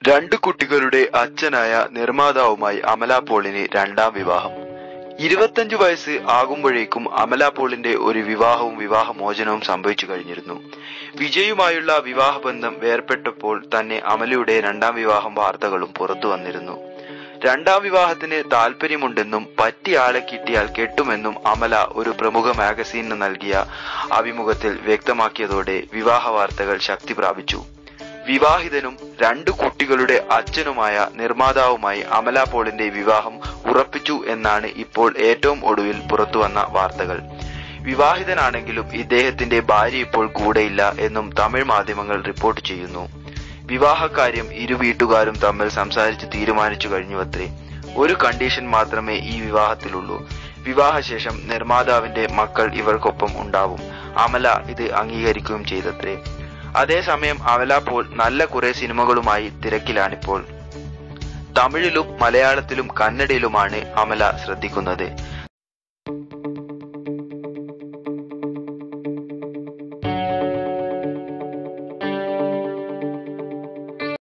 രണ്ടു കുട്ടികളുടെ അച്ഛനായ നിർമ്മാതാവുമായി അമല പോളിന് രണ്ടാം വിവാഹം. 25 വയസ്സ് ആകുമ്പോഴേക്കും അമല പോളിന്റെ ഒരു വിവാഹവും വിവാഹമോചനവും സംഭവിച്ചു കഴിഞ്ഞിരുന്നു. വിജയുമായുള്ള വിവാഹബന്ധം വേർപെട്ടപ്പോൾ തന്നെ അമലയുടെ രണ്ടാം വിവാഹം വാർത്തകളും പുറത്തു വന്നിരുന്നു. രണ്ടാം വിവാഹത്തിന് താല്പര്യമുണ്ടെന്നും പറ്റിയ ആളെ കിട്ടിയാൽ കെട്ടുമെന്നും അമല ഒരു പ്രമുഖ മാഗസീനിന് നൽകിയ അഭിമുഖത്തിൽ വ്യക്തമാക്കിയതോടെ വിവാഹ വാർത്തകൾ ശക്തി പ്രാപിച്ചു. വിവാഹിതനും 2 കുട്ടികളുടെ അച്ഛനുമായ നിർമ്മാതാവുമായി അമല പോളിന്റെ വിവാഹം ഉറപ്പിച്ചു എന്നാണ് ഇപ്പോൾ ഏറ്റവും ഒടുവിൽ പുറത്തുവന്ന വാർത്തകൾ. വിവാഹിതനാണെങ്കിലും ഇദ്ദേഹത്തിന്റെ ഭാര്യ ഇപ്പോൾ കൂടെയില്ല എന്നും തമിഴ് മാധ്യമങ്ങൾ റിപ്പോർട്ട് ചെയ്യുന്നു. വിവാഹകാര്യം ഇരു വീട്ടുകാരും തമ്മിൽ സംസാരിച്ച് തീരുമാനിച്ചു കഴിഞ്ഞുവത്രേ. ഒരു കണ്ടീഷൻ മാത്രമേ ഈ വിവാഹത്തിലുള്ളൂ. വിവാഹശേഷം നിർമ്മാതാവിന്റെ മക്കൾ ഇവർക്കൊപ്പം ഉണ്ടാവും. അമല ഇത് അംഗീകരിക്കുകയും ചെയ്തത്രേ. അതേസമയം അമല പോൾ നല്ല കുറെ സിനിമകളുമായി തിരക്കിലാണിപ്പോൾ. തമിഴിലും മലയാളത്തിലും കന്നഡയിലുമാണ് അമല ശ്രദ്ധിക്കുന്നത്.